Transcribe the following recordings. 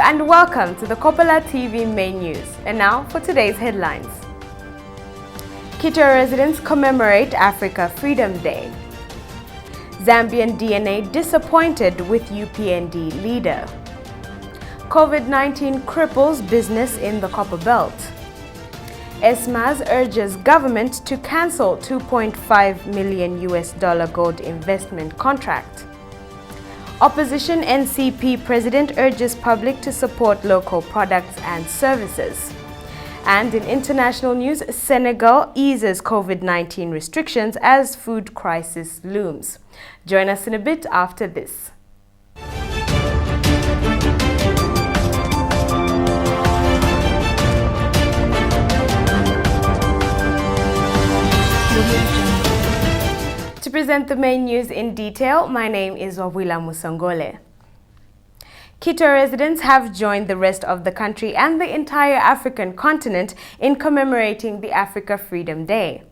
and welcome to the Kopala TV main news. And now for today's headlines. Quito residents commemorate Africa Freedom Day. Zambian DNA disappointed with UPND leader. COVID-19 cripples business in the Copperbelt. ESMAS urges government to cancel $2.5 million gold investment contract. Opposition NCP president urges public to support local products and services. And in international news, Senegal eases COVID-19 restrictions as food crisis looms. Join us in a bit after this. To present the main news in detail, my name is Wabwila Musongole. Quito residents have joined the rest of the country and the entire African continent in commemorating the Africa Freedom Day.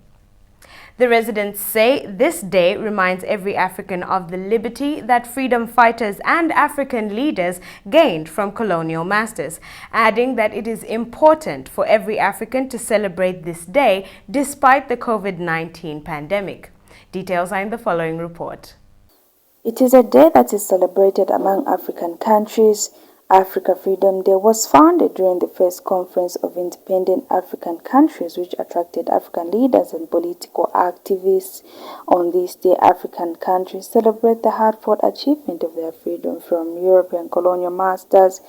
The residents say this day reminds every African of the liberty that freedom fighters and African leaders gained from colonial masters, adding that it is important for every African to celebrate this day despite the COVID-19 pandemic. Details are in the following report. It is a day that is celebrated among African countries. Africa Freedom Day was founded during the first conference of independent African countries, which attracted African leaders and political activists. On this day, African countries celebrate the hard-fought achievement of their freedom from European colonial masters.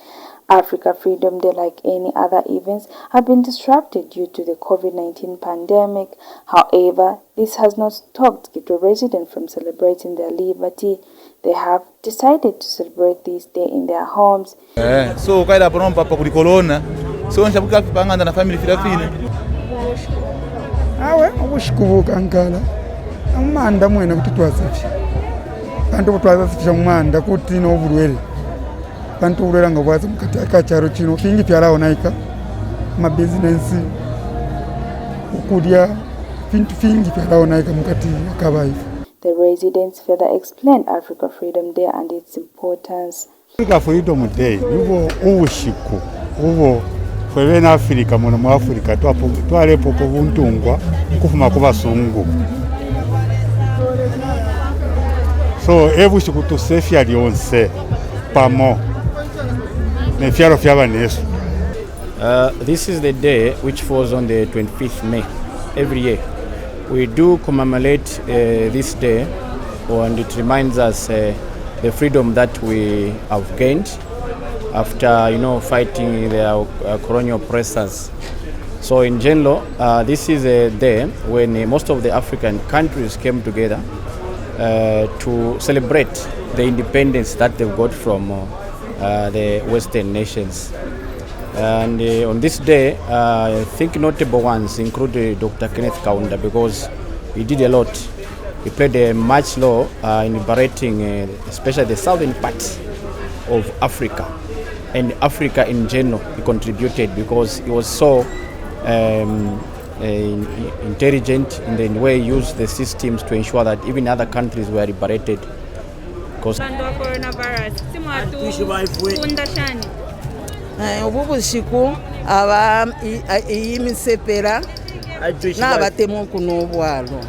Africa Freedom Day, like any other events, have been disrupted due to the COVID-19 pandemic. However, this has not stopped Quito residents from celebrating their liberty. They have decided to celebrate this day in their homes. So kaida porompa pa kulikolona. So nshabuka panganda na family filafine. Awe ubushikubuka nkala. Amanda mwena kuti twasafi. Kanto twasafi manda kuti no bulwele. Kanto ulwela ngabwaza mukati akacharo chino kingi pyalawo naika. Ma business ukudya fintu fingi pyalawo naika mukati akabayifu. The residents further explained Africa Freedom Day and its importance. Africa Freedom Day, ubo ubushiku, ubo kwebena Africa muno mu Africa twalepo ko buntungwa kufuma ku basungu. So ebushiku to safety alionse pamo ne fiaro fiabaneso. This is the day which falls on the 25th May every year. We do commemorate this day, and it reminds us the freedom that we have gained after, fighting the colonial oppressors. So in general, this is a day when most of the African countries came together to celebrate the independence that they've got from the Western nations. And on this day, I think notable ones include Dr. Kenneth Kaunda, because he did a lot. He played a much role in liberating especially the southern part of Africa. And Africa in general, he contributed because he was so intelligent in the way he used the systems to ensure that even other countries were liberated. Because ububushiku aba imisepera nabatemu kunobwalo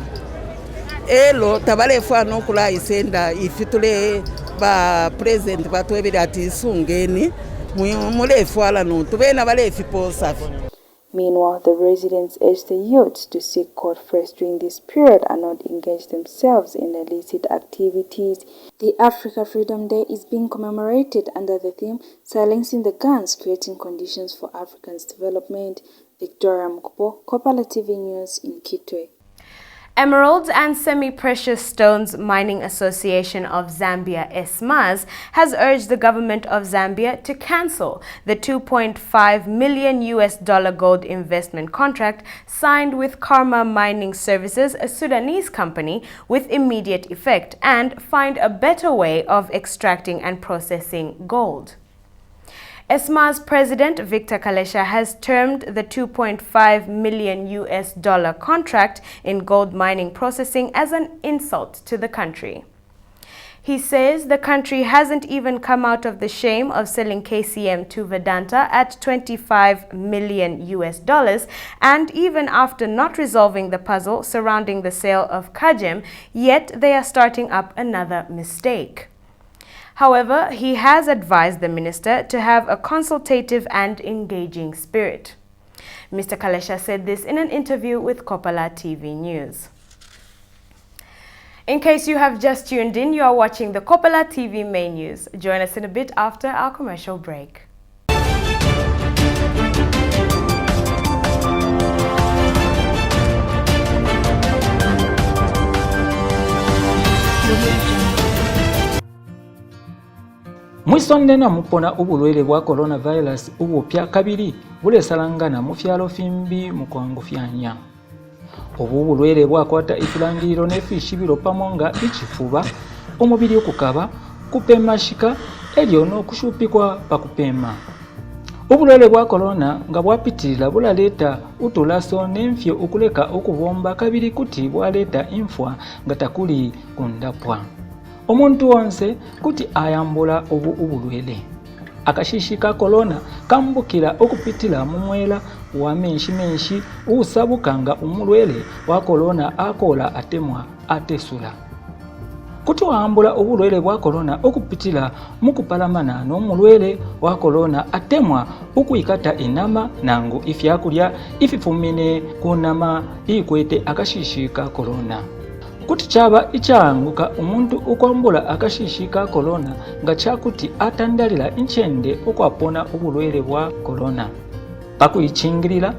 elo tabalefano kula isenda ifitule ba president batwebira ati sungeni mulefwala no tubena balefipo safi. Meanwhile, the residents urge the youth to seek God first during this period and not engage themselves in illicit activities. The Africa Freedom Day is being commemorated under the theme Silencing the Guns, Creating Conditions for Africa's Development. Victoria Mkupo, Kopala TV News in Quito. Emeralds and Semi-Precious Stones Mining Association of Zambia, ESMAS, has urged the government of Zambia to cancel the $2.5 million gold investment contract signed with Karma Mining Services, a Sudanese company, with immediate effect and find a better way of extracting and processing gold. ESMA's president, Victor Kalesha, has termed the $2.5 million contract in gold mining processing as an insult to the country. He says the country hasn't even come out of the shame of selling KCM to Vedanta at $25 million US, and even after not resolving the puzzle surrounding the sale of Kajem, yet they are starting up another mistake. However, he has advised the minister to have a consultative and engaging spirit. Mr. Kalesha said this in an interview with Kopala TV News. In case you have just tuned in, you are watching the Kopala TV main news. Join us in a bit after our commercial break. Mwisondena mupona ubulwele bwa coronavirus ubupya kabiri bulesalangana mu fyalo fimbi mu kwangufyanya. Obu bulwele bwakwata ifulangiro n'efishibiro pamonga ichifuba, omubiri okukaba, kupema shika, elyo n'okushupikwa pakupema. Ubulwele bwa corona nga bwapitirira bulaleta utulaso n'enfyo okuleka okubomba kabiri kuti bwaleta infwa nga takuli kundapwa. Omuntu wonse kuti ayambula obu ubulwele. Akashishi ka corona kambukira okupitira mu mwela wa menshi usabukanga umulwele wa corona akola atemwa atesula. Kuti wambula obulwele bwa corona okupitira mu kupalamana n'omulwele wa corona atemwa okuyikata enama nangu ifyakulya ififumine kunama ikwete akashishi ka corona. Kuti chaba ichanguka umuntu ukwambula akashishi ka corona nga chakuti atandalira inchende okwapona obulwele bwa corona. Pakuyichingirira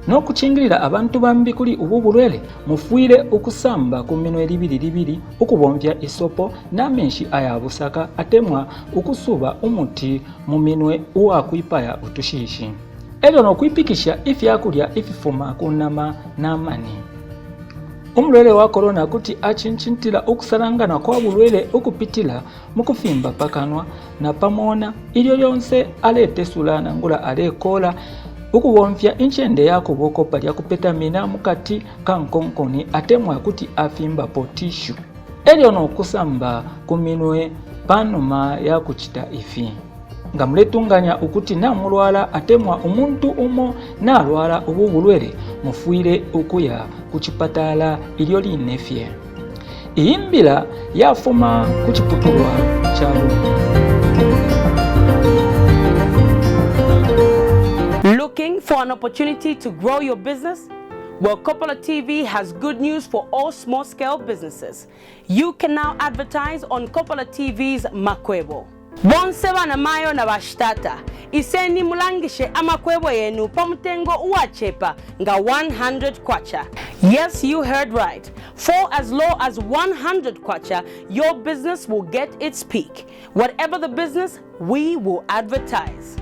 n'okuchingirira abantu bambi kuli ubu bulwele mufuire okusamba ku minwe libiri okubomvya isopo n'amenshi ayabusaka atemwa okusuba umuti mu minwe uwakwipaya utushishi. Elyo n'okwipikisha ifyakulya ififuma kunama n'amani. Umulwele wa corona kuti achinchintira okusalangana kwa bulwele okupitila mukufimba pakanwa na pamona ilyo yonse aletesula nangula alekola ukubomvya inchende yako boko palya kupetamina mukati kankonkoni atemwa kuti afimba po tishu. Elyo n'okusamba kuminwe panuma ya kuchita ifi. Nga muletunganya ukuti namulwala atemwa umuntu umo nalwala ubu bulwele mufuire okuya kuchipatala ilyo linefye. Iyimbila yafuma kuchiputulwa chalu. Looking for an opportunity to grow your business? Well, Kopala TV has good news for all small-scale businesses. You can now advertise on Kopala TV's Makwebo. Bonseba na mayo na bashtata. Iseni mulangishe amakwebo yenu pamutengo uachepa nga 100 kwacha. Yes, you heard right. For as low as 100 kwacha, your business will get its peak. Whatever the business, we will advertise.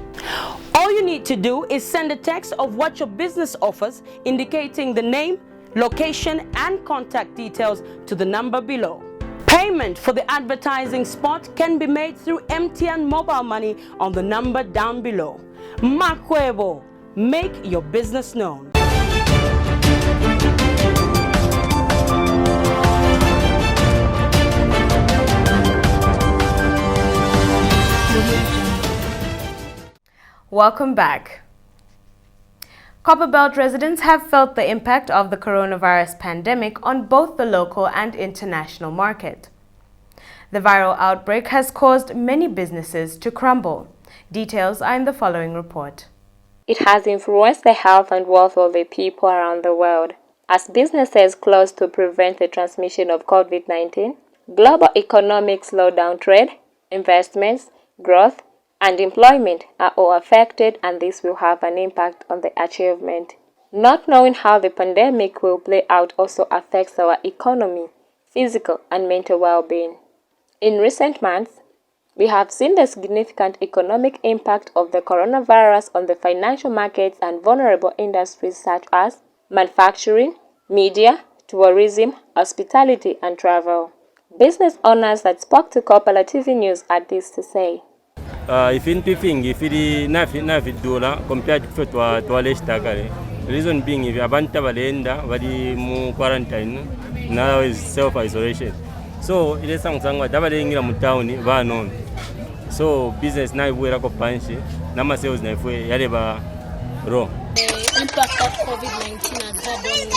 All you need to do is send a text of what your business offers, indicating the name, location, and contact details to the number below. Payment for the advertising spot can be made through MTN mobile money on the number down below. Makwebo, make your business known. Welcome back. Copperbelt residents have felt the impact of the coronavirus pandemic on both the local and international market. The viral outbreak has caused many businesses to crumble. Details are in the following report. It has influenced the health and wealth of the people around the world. As businesses close to prevent the transmission of COVID-19, global economic slowdown, trade, investments, growth, and employment are all affected, and this will have an impact on the achievement. Not knowing how the pandemic will play out also affects our economy, physical and mental well-being. In recent months, we have seen the significant economic impact of the coronavirus on the financial markets and vulnerable industries such as manufacturing, media, tourism, hospitality, and travel. Business owners that spoke to Kopala TV News had this to say. If $9 compared to $12, the reason being if abantu balenda bali mu quarantine, now is self-isolation. so ile sangwa dabalengira mu town bano so business na ibwera ko panshi nama sales na ifwe yale ba ro. The impact that COVID-19 has had on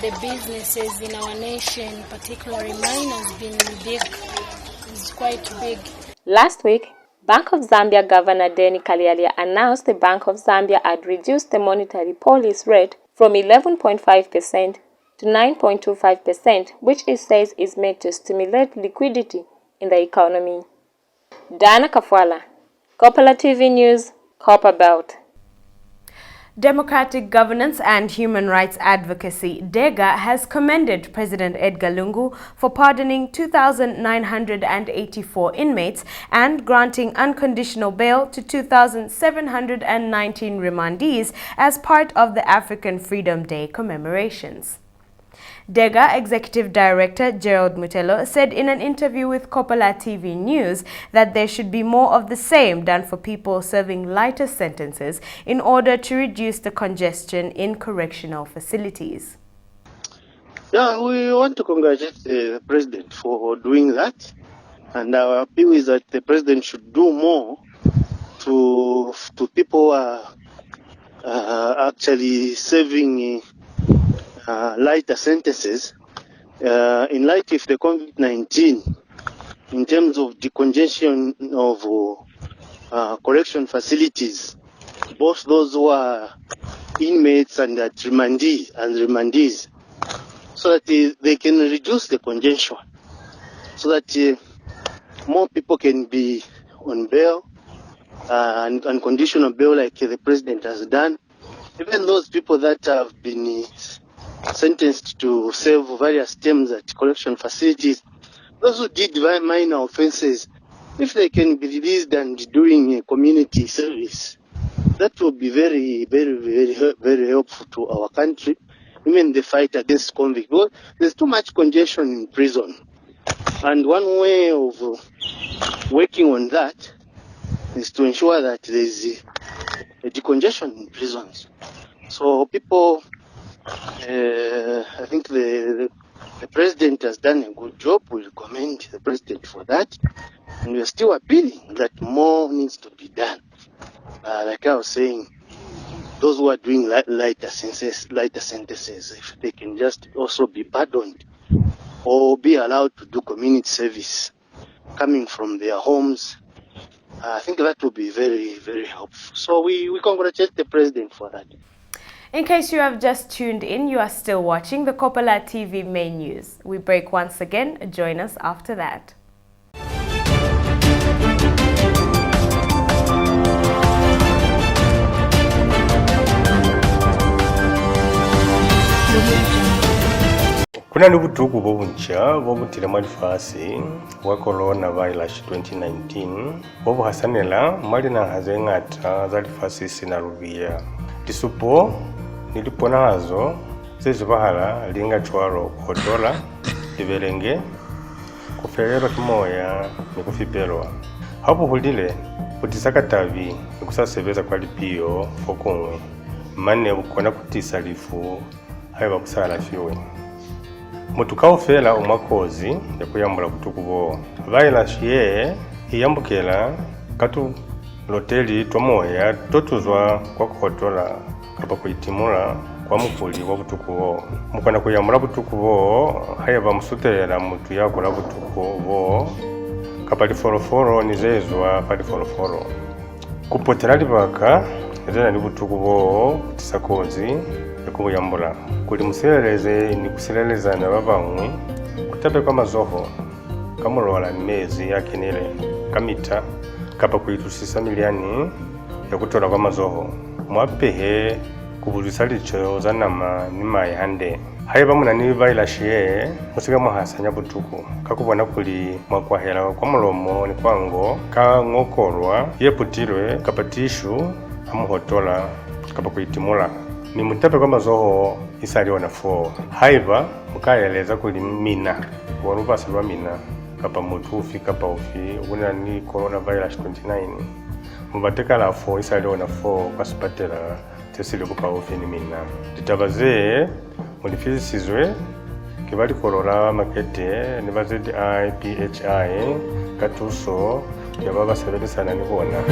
the businesses in our nation, particularly mine, has been big. It's quite big. Last week, Bank of Zambia Governor Denny Kalialia announced the Bank of Zambia had reduced the monetary policy rate from 11.5% to 9.25%, which it says is meant to stimulate liquidity in the economy. Dana Kafwala, Kopala TV News, Copperbelt. Democratic Governance and Human Rights Advocacy, DEGA, has commended President Edgar Lungu for pardoning 2,984 inmates and granting unconditional bail to 2,719 remandees as part of the African Freedom Day commemorations. DEGA Executive Director Gerald Mutelo said in an interview with Kopala TV News that there should be more of the same done for people serving lighter sentences in order to reduce the congestion in correctional facilities. Yeah, we want to congratulate the President for doing that, and our appeal is that the President should do more to people who are actually serving lighter sentences in light of the COVID-19 in terms of decongestion of correction facilities, both those who are inmates and remandees, so that they can reduce the congestion, so that more people can be on bail and unconditional bail like the President has done. Even those people that have been sentenced to serve various terms at correction facilities, those who did minor offenses, if they can be released and doing community service, that will be very, very, very, very helpful to our country, even the fight against convict. Because there's too much congestion in prison, and one way of working on that is to ensure that there's a decongestion in prisons. So people, I think the President has done a good job. We recommend the President for that. And we are still appealing that more needs to be done. Like I was saying, those who are doing lighter sentences, if they can just also be pardoned or be allowed to do community service coming from their homes, I think that will be very, very helpful. So we congratulate the President for that. In case you have just tuned in, you are still watching the Kopala TV main news. We break once again. Join us after that. Kuna nubutuku bobuncha bobutile mwalifasi wa coronavirus 2019 bobu hasanela malina hazengata zalifasi sinarubia lisupo nilipona hazo zezibahala linga chwaro kuhodola livelenge kuferero kimoya nikufipelwa hapo hulile utisaka tavi nikusasebeza kwa lipio fokumwe mane ukona kutisa lifu haiba kusala fiwe mutukao fela umakozi yakuyambula kutukubo virus ye iyambukela katu loteli twamoya totuzwa kwa kuhodola kapa kuitimula kwa mukuli wa butukubo mukana kuyamula butukubo hayaba musutelera mutu yakola butukubo kapa liforoforo nizezwa pali foroforo kupotela libaka ezana ni butukubo kutisakozi yakuyambula kuli museleleze ni kuseleleza na babamwe kutabe kwa mazoho kamulola mezi yakenele kamita kapa kuitusisa miliani ya kutola kwa mazoho mwapehe kubulisa licho zanama nima yande haiba muna ni virus ye musika muhasanya butuku kakubona kuli mwakwahela kwa mulomo ni kwango ka ngokorwa yeputirwe kapatishu amuhotola kapa kuitimula ni mutape kwa mazoho isali wana 4 haiba mukayeleza kuli mina warubasi lwa mina kapa mutufi kapa ufi una ni coronavirus 29 mubateka la 4 isali wana 4 kasipatela tesile kupa ufi ni mina titabaze mulifizisizwe kibali kolola makete ne bazidi IPHI katuso yababa sebebisana nibona.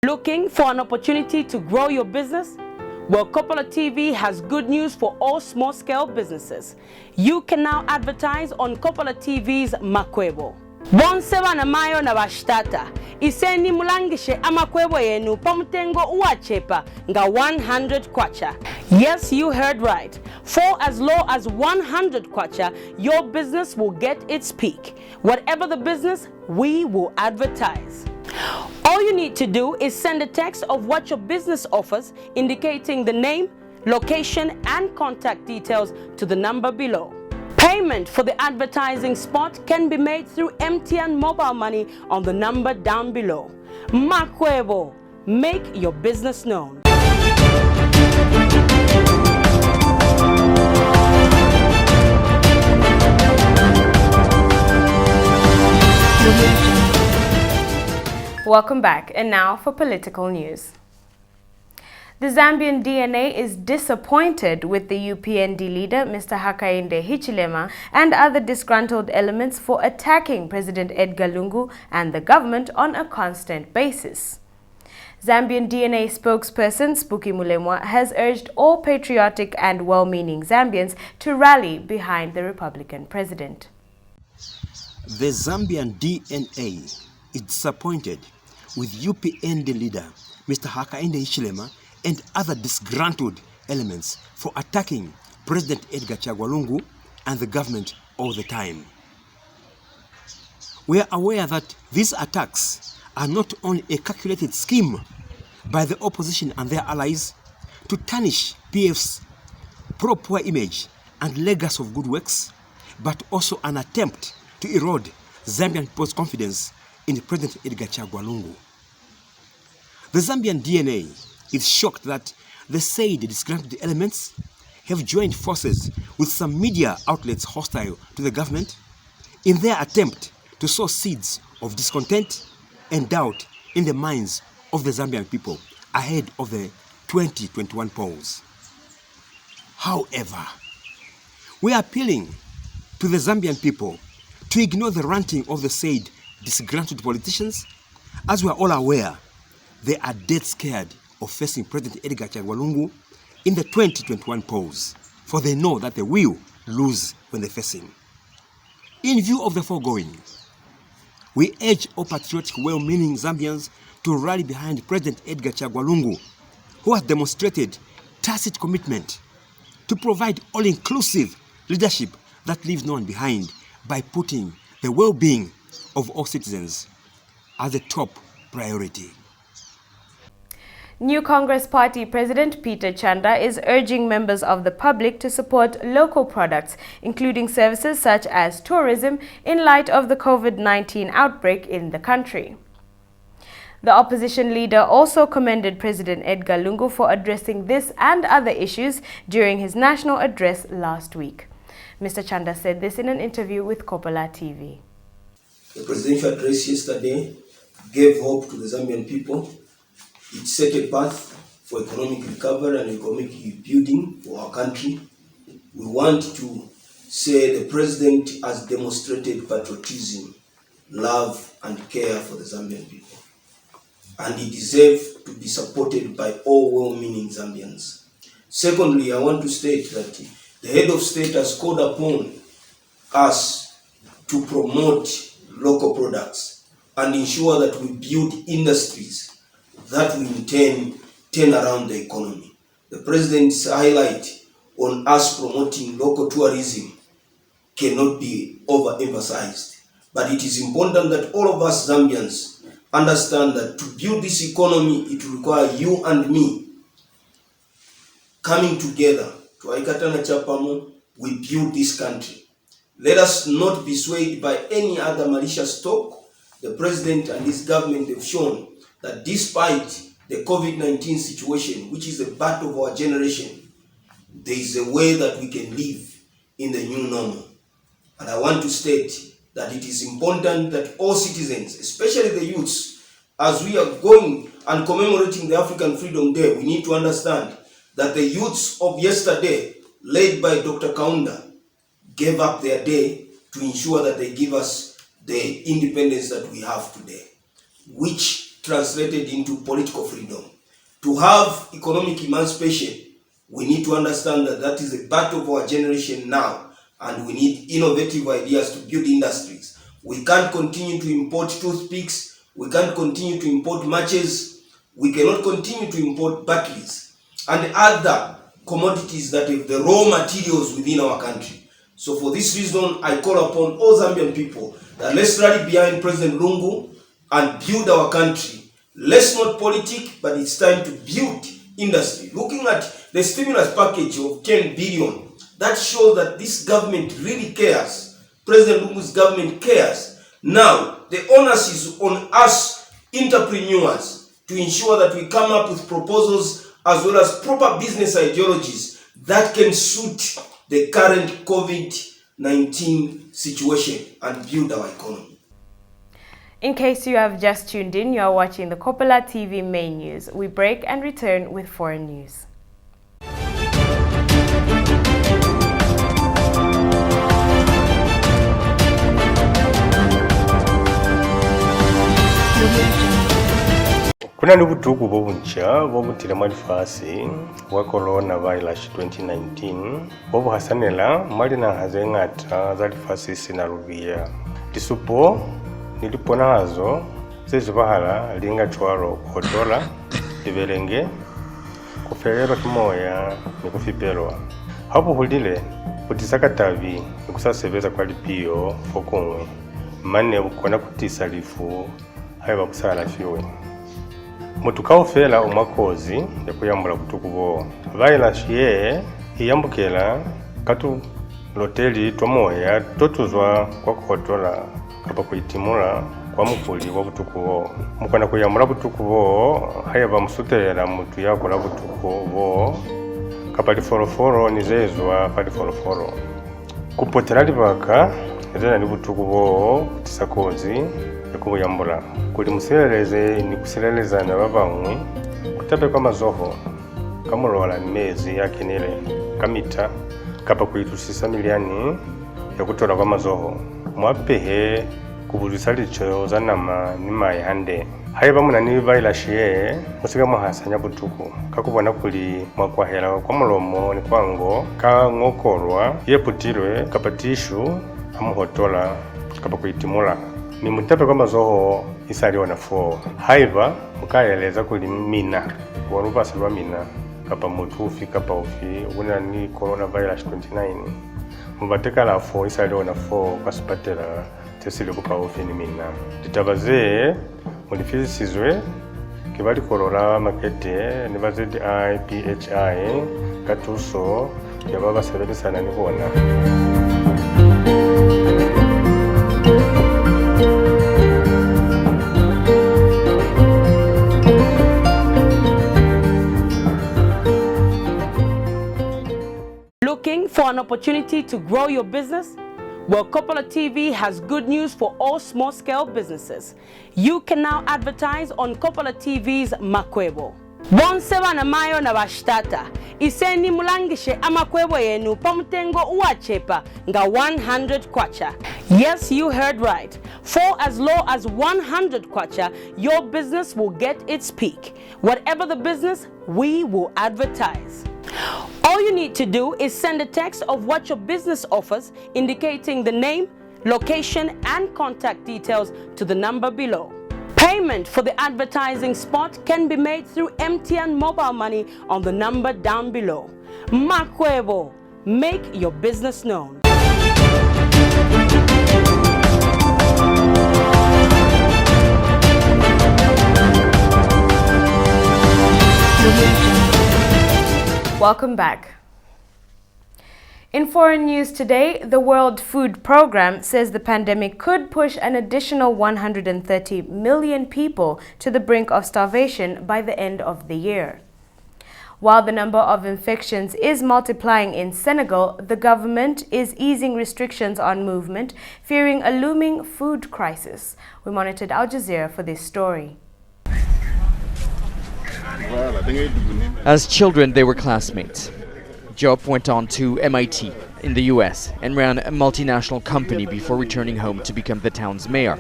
Looking for an opportunity to grow your business? Well, Kopala TV has good news for all small-scale businesses. You can now advertise on Kopala TV's Makwebo. Bonseba na mayo na bashtata. Iseni mulangishe amakwebo yenu pamutengo uachepa nga 100 kwacha. Yes, you heard right. For as low as 100 kwacha, your business will get its peak. Whatever the business, we will advertise. All you need to do is send a text of what your business offers, indicating the name, location, and contact details to the number below. Payment for the advertising spot can be made through MTN mobile money on the number down below. Makwebo, make your business known. Welcome back, and now for political news. The Zambian DNA is disappointed with the UPND leader, Mr. Hakainde Hichilema, and other disgruntled elements for attacking President Edgar Lungu and the government on a constant basis. Zambian DNA spokesperson Spooky Mulemwa has urged all patriotic and well-meaning Zambians to rally behind the Republican president. The Zambian DNA is disappointed with UPND leader Mr. Hakainde Hichilema and other disgruntled elements for attacking President Edgar Lungu and the government all the time. We are aware that these attacks are not only a calculated scheme by the opposition and their allies to tarnish PF's pro-poor image and legacy of good works, but also an attempt to erode Zambian people's confidence in President Edgar Lungu. The Zambian DNA is shocked that the said disgruntled elements have joined forces with some media outlets hostile to the government in their attempt to sow seeds of discontent and doubt in the minds of the Zambian people ahead of the 2021 polls. However, we are appealing to the Zambian people to ignore the ranting of the said disgruntled politicians, as we are all aware they are dead scared of facing President Edgar Lungu in the 2021 polls, for they know that they will lose when they face him. In view of the foregoing, we urge all patriotic, well-meaning Zambians to rally behind President Edgar Lungu, who has demonstrated tacit commitment to provide all-inclusive leadership that leaves no one behind by putting the well-being of all citizens as the top priority. New Congress Party President Peter Chanda is urging members of the public to support local products, including services such as tourism, in light of the COVID-19 outbreak in the country. The opposition leader also commended President Edgar Lungu for addressing this and other issues during his national address last week. Mr. Chanda said this in an interview with Kopala TV. The presidential address yesterday gave hope to the Zambian people. It set a path for economic recovery and economic building for our country. We want to say the president has demonstrated patriotism, love, and care for the Zambian people. And he deserves to be supported by all well-meaning Zambians. Secondly, I want to state that the head of state has called upon us to promote local products and ensure that we build industries that will in turn around the economy. The president's highlight on us promoting local tourism cannot be overemphasized. But it is important that all of us Zambians understand that to build this economy, it will require you and me coming together. To Aikatana Chapamo, we build this country. Let us not be swayed by any other malicious talk. The president and his government have shown that despite the COVID-19 situation, which is a battle of our generation, there is a way that we can live in the new normal. And I want to state that it is important that all citizens, especially the youths, as we are going and commemorating the African Freedom Day, we need to understand that the youths of yesterday, led by Dr. Kaunda, gave up their day to ensure that they give us the independence that we have today, which translated into political freedom. To have economic emancipation, we need to understand that that is a battle of our generation now, and we need innovative ideas to build industries. We can't continue to import toothpicks, we can't continue to import matches, we cannot continue to import batteries and other commodities that have the raw materials within our country. So for this reason, I call upon all Zambian people that let's rally behind President Lungu and build our country. Let's not politic, but it's time to build industry. Looking at the stimulus package of 10 billion, that shows that this government really cares. President Lungu's government cares. Now, the onus is on us entrepreneurs to ensure that we come up with proposals as well as proper business ideologies that can suit the current COVID-19 situation and build our economy. In case you have just tuned in, you are watching the Kopala TV main news. We break and return with foreign news. Kuna nubutuku bobuncha bobutile mwalifasi wa coronavirus 2019 bobu hasanela mali na hazengata zalifasi sinarubia tisupo nilipona hazo zezibahala linga chwaro hodola livelenge kuferero kimoya nikufipelwa hapo hulile utisaka tavi nikusaseveza kwa lipio fokumwe mane ukona kutisalifu haiba kusala fiwe mutukaufela umwakozi yakuyambula butuku bo virus ye iyambukela katu loteli twamoya totuzwa kwa kuhotola kapa kuitimula kwa mukuli wa butuku bo mukana kuyambula butuku bo hayaba musutelela mutu yakola butuku bo kapa lifolofolo nizezwa pa lifolofolo kupotela libaka ezena ni butuku bo kutisakozi yakuyambula kuli museleleze ni kuseleleza na babamwe kutabe kwa mazoho kamulola mezi yakenele kamita kapa kuitusisa miliani yakutola kwa mazoho mwapehe kubulisa licho zanama nima yande haiba muna ni virus ye musika muhasanya butuku kakubona kuli mwakwahela kwa mulomo ni kwango ka ngokolwa yeputirwe kapatishu amuhotola kapa kuitimula ni mutape kwa mazoho isali wana 4 haiva mukayeleza kuli mina walupasi lwa mina kapa mutufi kapa ufi una ni coronavirus 29 mubateka la 4 isali wana 4 kwa sipatela tesile kupa ufi ni mina titabaze mulifizisizwe kibali kolola makete ni bazedi IPHI katuso yababa sebedi sana ni bona. Looking for an opportunity to grow your business? Well, Kopala TV has good news for all small-scale businesses. You can now advertise on Kopala TV's Makwebo. Bonseba na mayo na bashtata. Iseni mulangishe amakwebo yenu pamutengo uachepa nga 100 kwacha. Yes, you heard right. For as low as 100 kwacha, your business will get its peak. Whatever the business, we will advertise. All you need to do is send a text of what your business offers, indicating the name, location, and contact details to the number below. Payment for the advertising spot can be made through MTN mobile money on the number down below. Makwebo, make your business known. Welcome back. In foreign news today, the World Food Programme says the pandemic could push an additional 130 million people to the brink of starvation by the end of the year. While the number of infections is multiplying in Senegal, the government is easing restrictions on movement, fearing a looming food crisis. We monitored Al Jazeera for this story. As children, they were classmates. Job went on to MIT in the US and ran a multinational company before returning home to become the town's mayor.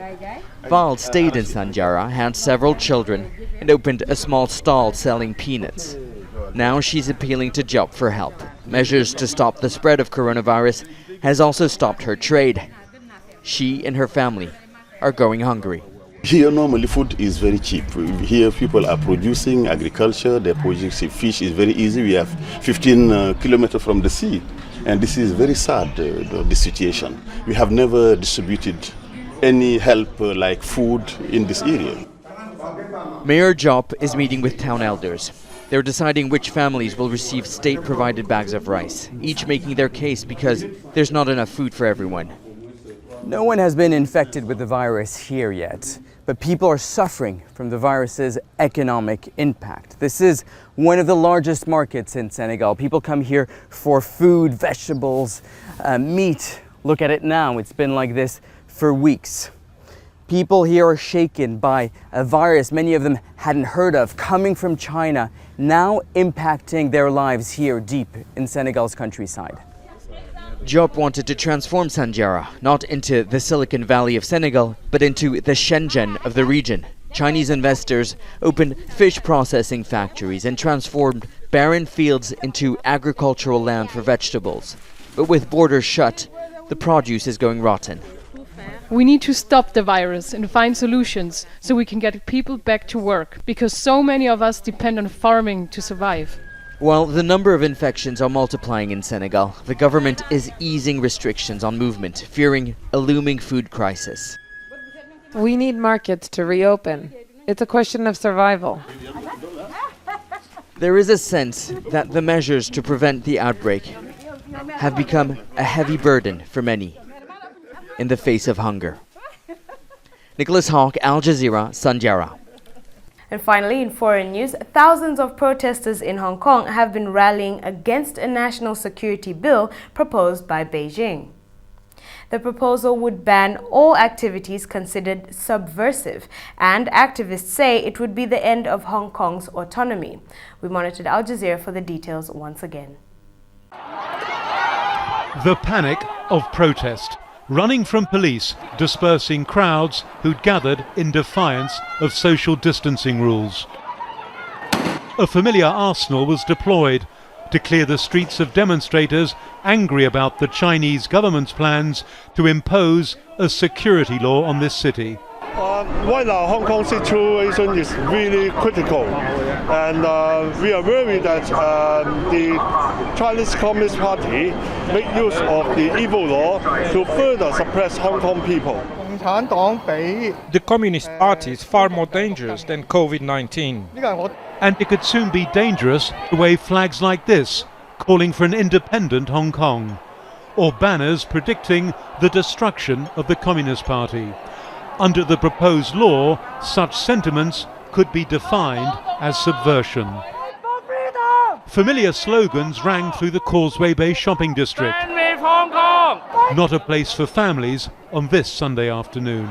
Val stayed in Sanjara, had several children, and opened a small stall selling peanuts. Now she's appealing to Job for help. Measures to stop the spread of coronavirus has also stopped her trade. She and her family are going hungry. Here normally food is very cheap. Here people are producing agriculture, they're producing fish is very easy. We have 15 kilometers from the sea, and this is very sad, the situation. We have never distributed any help like food in this area. Mayor Job is meeting with town elders. They're deciding which families will receive state-provided bags of rice, each making their case because there's not enough food for everyone. No one has been infected with the virus here yet, but people are suffering from the virus's economic impact. This is one of the largest markets in Senegal. People come here for food, vegetables, meat. Look at it now, it's been like this for weeks. People here are shaken by a virus many of them hadn't heard of, coming from China, now impacting their lives here deep in Senegal's countryside. Job wanted to transform Sanjara, not into the Silicon Valley of Senegal, but into the Shenzhen of the region. Chinese investors opened fish processing factories and transformed barren fields into agricultural land for vegetables. But with borders shut, the produce is going rotten. We need to stop the virus and find solutions so we can get people back to work, because so many of us depend on farming to survive. While the number of infections are multiplying in Senegal, the government is easing restrictions on movement, fearing a looming food crisis. We need markets to reopen. It's a question of survival. There is a sense that the measures to prevent the outbreak have become a heavy burden for many in the face of hunger. Nicholas Hawk, Al Jazeera, Sanjara. And finally, in foreign news, thousands of protesters in Hong Kong have been rallying against a national security bill proposed by Beijing. The proposal would ban all activities considered subversive, and activists say it would be the end of Hong Kong's autonomy. We monitored Al Jazeera for the details once again. The panic of protest, running from police, dispersing crowds who'd gathered in defiance of social distancing rules. A familiar arsenal was deployed to clear the streets of demonstrators angry about the Chinese government's plans to impose a security law on this city. Right now, Hong Kong situation is really critical, and we are worried that the Chinese Communist Party make use of the evil law to further suppress Hong Kong people. The Communist Party is far more dangerous than COVID-19. And it could soon be dangerous to wave flags like this, calling for an independent Hong Kong, or banners predicting the destruction of the Communist Party. Under the proposed law, such sentiments could be defined as subversion. Familiar slogans rang through the Causeway Bay shopping district. Stand with Hong Kong! Not a place for families on this Sunday afternoon.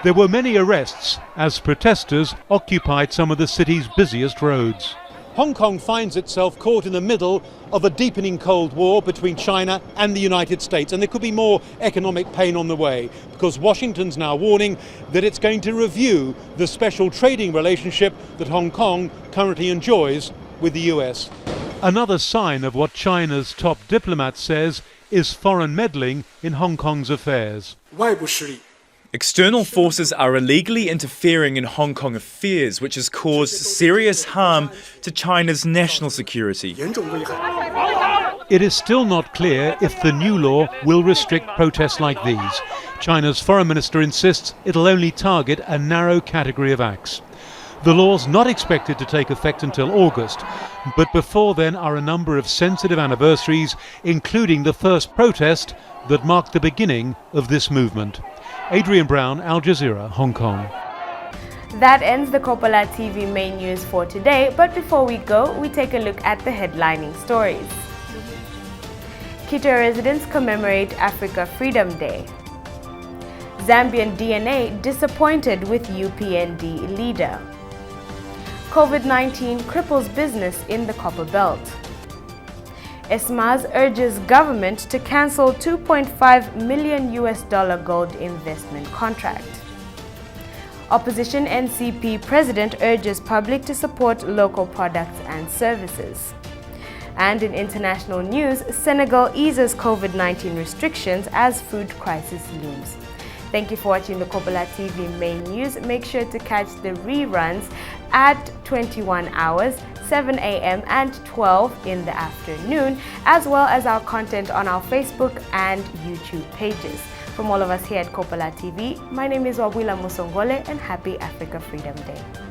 There were many arrests as protesters occupied some of the city's busiest roads. Hong Kong finds itself caught in the middle of a deepening Cold War between China and the United States, and there could be more economic pain on the way, because Washington's now warning that it's going to review the special trading relationship that Hong Kong currently enjoys with the US. Another sign of what China's top diplomat says is foreign meddling in Hong Kong's affairs. External forces are illegally interfering in Hong Kong affairs, which has caused serious harm to China's national security. It is still not clear if the new law will restrict protests like these. China's foreign minister insists it'll only target a narrow category of acts. The law's not expected to take effect until August, but before then are a number of sensitive anniversaries, including the first protest that marked the beginning of this movement. Adrian Brown, Al Jazeera, Hong Kong. That ends the Kopala TV main news for today, but before we go, we take a look at the headlining stories. Quito residents commemorate Africa Freedom Day. Zambian DNA disappointed with UPND leader. COVID-19 cripples business in the Copperbelt. ESMAS urges government to cancel $2.5 million gold investment contract. Opposition NCP president urges public to support local products and services. And in international news, Senegal eases COVID-19 restrictions as food crisis looms. Thank you for watching the Kopala TV main news. Make sure to catch the reruns at 21 hours, 7 a.m. and 12 in the afternoon, as well as our content on our Facebook and YouTube pages. From all of us here at Kopala TV, my name is Wabwila Musongole and happy Africa Freedom Day.